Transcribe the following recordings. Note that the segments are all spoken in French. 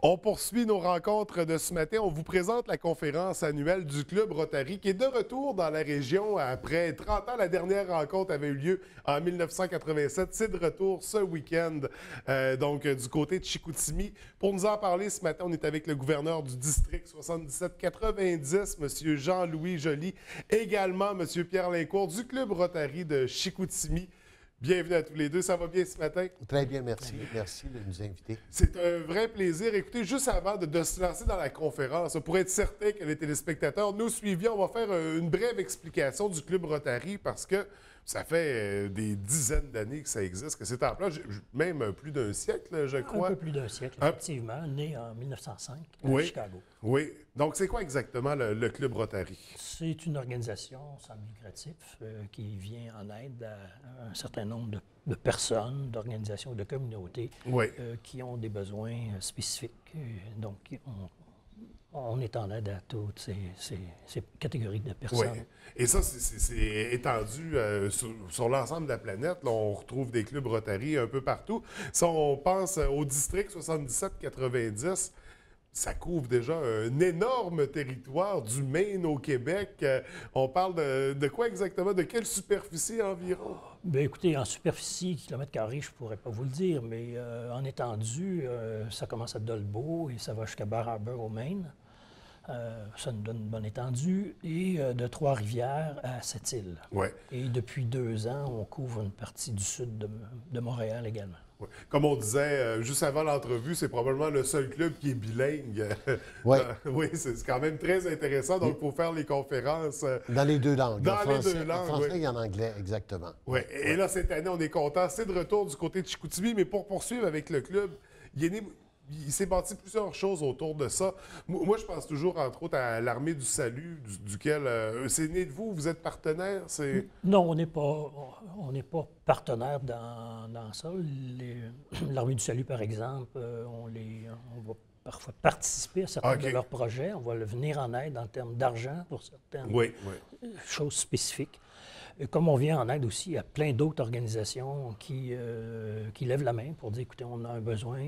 On poursuit nos rencontres de ce matin. On vous présente la conférence annuelle du Club Rotary qui est de retour dans la région après 30 ans. La dernière rencontre avait eu lieu en 1987. C'est de retour ce week-end, du côté de Chicoutimi. Pour nous en parler ce matin, on est avec le gouverneur du district 77-90, M. Jean-Louis Joly, également M. Pierre Lincourt du Club Rotary de Chicoutimi. Bienvenue à tous les deux. Ça va bien ce matin? Très bien, merci. Merci de nous inviter. C'est un vrai plaisir. Écoutez, juste avant de se lancer dans la conférence, pour être certain que les téléspectateurs nous suiviez, on va faire une brève explication du Club Rotary parce que ça fait des dizaines d'années que ça existe, que c'est en place, même plus d'un siècle, je crois. Un peu plus d'un siècle, effectivement, né en 1905 à Chicago. Oui. Donc, c'est quoi exactement le Club Rotary? C'est une organisation sans but lucratif qui vient en aide à un certain nombre de personnes, d'organisations, de communautés qui ont des besoins spécifiques. Donc, on est en aide à toutes ces catégories de personnes. Oui. Et ça, c'est étendu sur l'ensemble de la planète. Là, on retrouve des clubs Rotary un peu partout. Si on pense au district 77-90, ça couvre déjà un énorme territoire du Maine au Québec. On parle de quoi exactement? De quelle superficie environ? Bien, écoutez, en superficie, kilomètres carrés, je ne pourrais pas vous le dire, mais en étendue, ça commence à Dolbeau et ça va jusqu'à Bar Harbor au Maine. Ça nous donne une bonne étendue. Et de Trois-Rivières à Sept-Îles. Ouais. Et depuis 2 ans, on couvre une partie du sud de Montréal également. Ouais. Comme on disait juste avant l'entrevue, c'est probablement le seul club qui est bilingue. Oui, c'est quand même très intéressant. Donc, il faut faire les conférences. Dans les deux langues. Dans les deux langues. En français et en anglais, exactement. Oui. Et là, cette année, on est content. C'est de retour du côté de Chicoutimi. Mais pour poursuivre avec le club, il s'est bâti plusieurs choses autour de ça. Moi, je pense toujours, entre autres, à l'Armée du Salut, duquel c'est né de vous. Vous êtes partenaire? Non, on n'est pas partenaire dans ça. L'Armée du Salut, par exemple, on va parfois participer à certains de leurs projets. On va venir en aide en termes d'argent pour certaines choses spécifiques. Comme on vient en aide aussi à plein d'autres organisations qui lèvent la main pour dire, écoutez, on a un besoin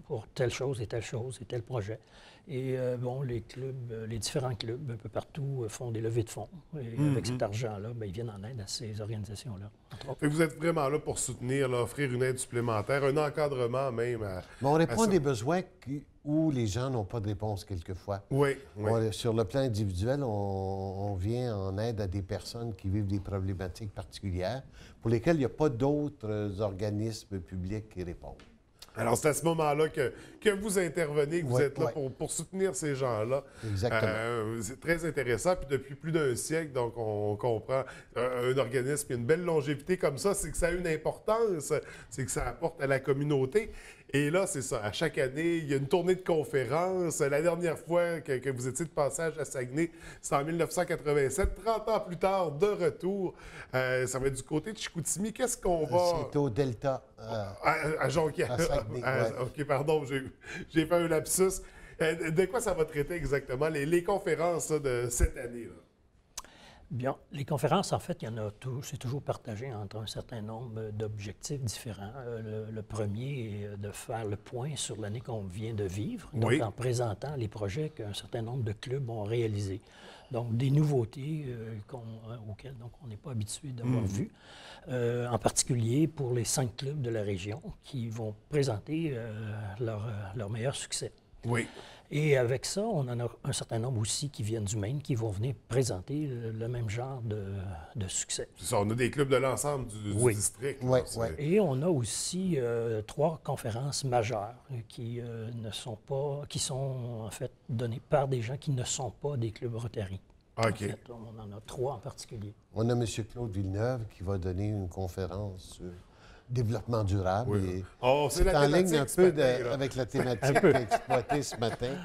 pour telle chose et tel projet. Et les clubs, les différents clubs un peu partout font des levées de fonds. Et avec cet argent-là, ils viennent en aide à ces organisations-là. Vous êtes vraiment là pour soutenir, là, offrir une aide supplémentaire, un encadrement même. Mais on répond à des besoins où les gens n'ont pas de réponse quelquefois. Oui. Sur le plan individuel, on vient en aide à des personnes qui vivent des problématiques particulières pour lesquelles il n'y a pas d'autres organismes publics qui répondent. Alors, c'est à ce moment-là que vous intervenez, que vous êtes là pour soutenir ces gens-là. Exactement. C'est très intéressant. Puis depuis plus d'un siècle, donc on comprend un organisme qui a une belle longévité comme ça, c'est que ça a une importance, c'est que ça apporte à la communauté. Et là, c'est ça. À chaque année, il y a une tournée de conférences. La dernière fois que vous étiez de passage à Saguenay, c'était en 1987. 30 ans plus tard, de retour. Ça va être du côté de Chicoutimi. Qu'est-ce qu'on va... C'est au Delta. À Jonquière. À Saguenay, OK, pardon, j'ai fait un lapsus. De quoi ça va traiter exactement, les conférences de cette année-là? Bien, les conférences, en fait, c'est toujours partagé entre un certain nombre d'objectifs différents. Le premier est de faire le point sur l'année qu'on vient de vivre, donc en présentant les projets qu'un certain nombre de clubs ont réalisés. Donc, des nouveautés auxquelles on n'est pas habitué d'avoir vu, en particulier pour les 5 clubs de la région qui vont présenter leur meilleur succès. Oui. Et avec ça, on en a un certain nombre aussi qui viennent du Maine, qui vont venir présenter le même genre de succès. C'est ça, on a des clubs de l'ensemble du district. Oui. Et on a aussi 3 conférences majeures qui sont en fait données par des gens qui ne sont pas des clubs Rotary. OK. En fait, on en a 3 en particulier. On a M. Claude Villeneuve qui va donner une conférence sur développement durable. Oui. C'est en ligne un peu avec la thématique qu'a exploitée ce matin.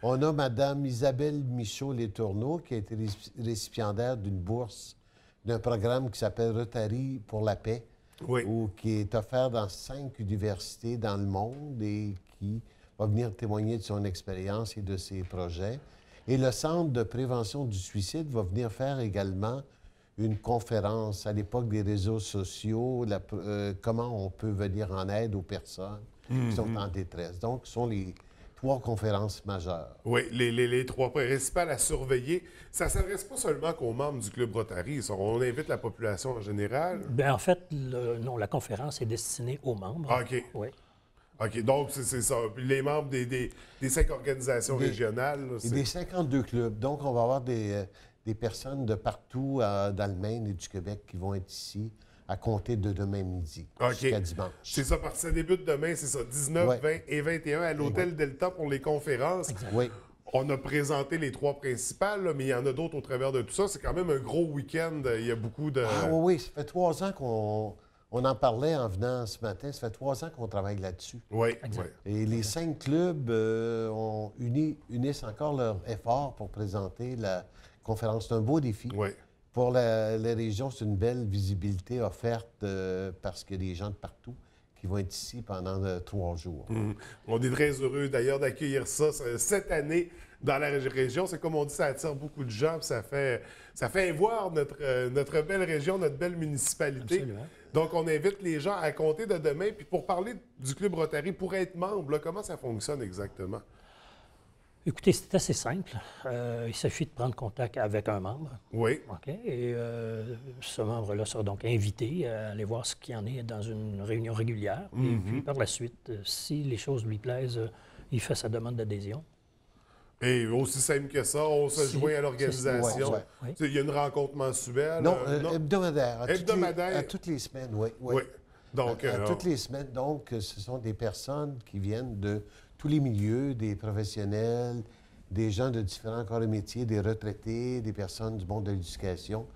On a Mme Isabelle Michaud-Létourneau qui a été récipiendaire d'une bourse d'un programme qui s'appelle Rotary pour la paix, ou qui est offert dans 5 universités dans le monde et qui va venir témoigner de son expérience et de ses projets. Et le Centre de prévention du suicide va venir faire également une conférence à l'époque des réseaux sociaux, comment on peut venir en aide aux personnes qui sont en détresse. Donc, ce sont 3 conférences majeures. Oui, les 3 principales à surveiller. Ça ne s'adresse pas seulement qu'aux membres du Club Rotary. On invite la population en général. Bien, en fait, non, la conférence est destinée aux membres. OK. Oui. OK, donc c'est ça. Puis les membres des 5 organisations régionales. Là, et des 52 clubs. Donc, on va avoir des personnes de partout dans le Maine et du Québec qui vont être ici à compter de demain midi jusqu'à dimanche. C'est ça, parce que ça débute demain, c'est ça, 19, 20 et 21 à l'Hôtel Delta pour les conférences. Oui. On a présenté les 3 principales, là, mais il y en a d'autres au travers de tout ça. C'est quand même un gros week-end. Il y a beaucoup de... Ah oui, ça fait 3 ans qu'on en parlait en venant ce matin. Ça fait 3 ans qu'on travaille là-dessus. Oui, exact. Et les 5 clubs unissent encore leurs efforts pour présenter la conférence. C'est un beau défi. Oui. Pour les régions, c'est une belle visibilité offerte parce qu'il y a des gens de partout qui vont être ici pendant 3 jours. On est très heureux d'ailleurs d'accueillir ça cette année dans la région. C'est comme on dit, ça attire beaucoup de gens, puis ça fait voir notre belle région, notre belle municipalité. Absolument. Donc, on invite les gens à compter de demain. Puis pour parler du Club Rotary, pour être membre, là, comment ça fonctionne exactement? Écoutez, c'est assez simple. Il suffit de prendre contact avec un membre. Oui. OK? Et ce membre-là sera donc invité à aller voir ce qu'il y en est dans une réunion régulière. Et puis, par la suite, si les choses lui plaisent, il fait sa demande d'adhésion. Et aussi simple que ça, on se joint à l'organisation. Oui. Il y a une rencontre mensuelle. Non, hebdomadaire. Hebdomadaire. À toutes les semaines, oui. Oui. Donc, à toutes les semaines. Donc, ce sont des personnes qui viennent de tous les milieux, des professionnels, des gens de différents corps de métier, des retraités, des personnes du monde de l'éducation,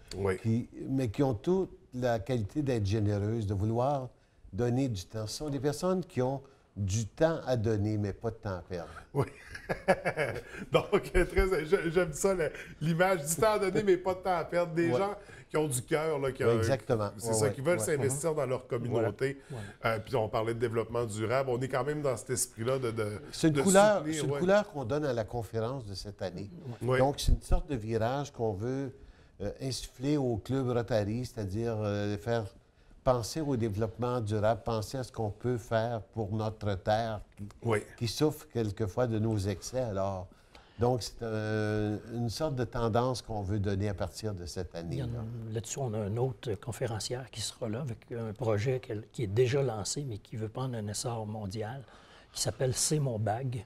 mais qui ont toute la qualité d'être généreuses, de vouloir donner du temps. Ce sont des personnes qui ont du temps à donner, mais pas de temps à perdre. Oui. Donc, j'aime ça, l'image du temps à donner, mais pas de temps à perdre. Des gens qui ont du cœur. Exactement. C'est ça, qui veulent s'investir dans leur communauté. Puis on parlait de développement durable. On est quand même dans cet esprit-là c'est une couleur qu'on donne à la conférence de cette année. Donc, c'est une sorte de virage qu'on veut insuffler au Club Rotary, c'est-à-dire faire penser au développement durable, penser à ce qu'on peut faire pour notre terre qui souffre quelquefois de nos excès. Alors, donc, c'est une sorte de tendance qu'on veut donner à partir de cette année. Là-dessus, on a une autre conférencière qui sera là avec un projet qui est déjà lancé, mais qui veut prendre un essor mondial, qui s'appelle C'est mon bag.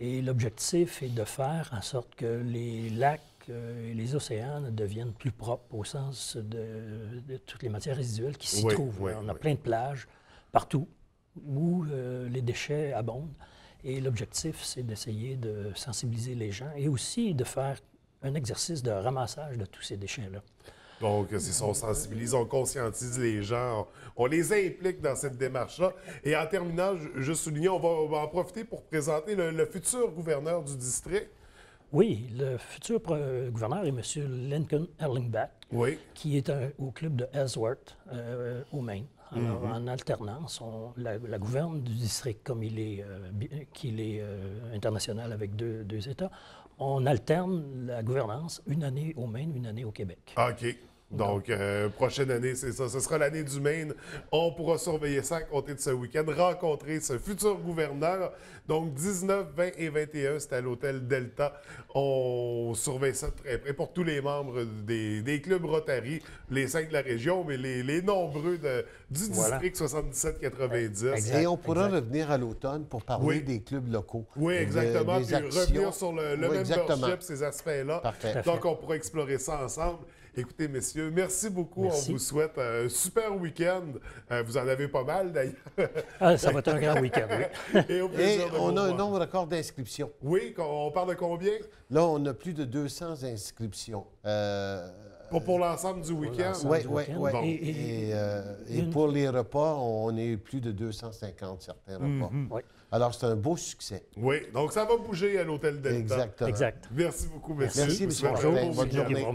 Et l'objectif est de faire en sorte que les lacs et les océans deviennent plus propres au sens de toutes les matières résiduelles qui s'y trouvent. On a plein de plages partout où les déchets abondent. Et l'objectif, c'est d'essayer de sensibiliser les gens et aussi de faire un exercice de ramassage de tous ces déchets-là. Donc, c'est ça, on sensibilise, on conscientise les gens, on les implique dans cette démarche-là. Et en terminant, juste souligner, on va en profiter pour présenter le futur gouverneur du district. Oui, le futur gouverneur est M. Lincoln Erlingbach, qui est au club de Ellsworth, au Maine. Alors, en alternance, la gouverne du district, comme qu'il est international avec deux États, on alterne la gouvernance une année au Maine, une année au Québec. OK. Donc, prochaine année, c'est ça. Ce sera l'année du Maine. On pourra surveiller ça à compter de ce week-end, rencontrer ce futur gouverneur. Donc, 19, 20 et 21, c'est à l'Hôtel Delta. On surveille ça de très près pour tous les membres des clubs Rotary, les 5 de la région, mais les nombreux du district 77-90. Et on pourra revenir à l'automne pour parler des clubs locaux. Oui, exactement. Puis revenir sur le membership, ces aspects-là. Parfait. Donc, on pourra explorer ça ensemble. Écoutez, messieurs, merci beaucoup. Merci. On vous souhaite un super week-end. Vous en avez pas mal, d'ailleurs. Ça va être un grand week-end, oui. Et on a un nombre record d'inscriptions. Oui, on parle de combien? Là, on a plus de 200 inscriptions. Pour l'ensemble du week-end? Oui. Et pour les repas, on est plus de 250 certains repas. Alors, c'est un beau succès. Oui, donc ça va bouger à l'Hôtel Delta. Exactement. Exact. Merci beaucoup, messieurs. Merci, M. Bonjour. Bonne journée.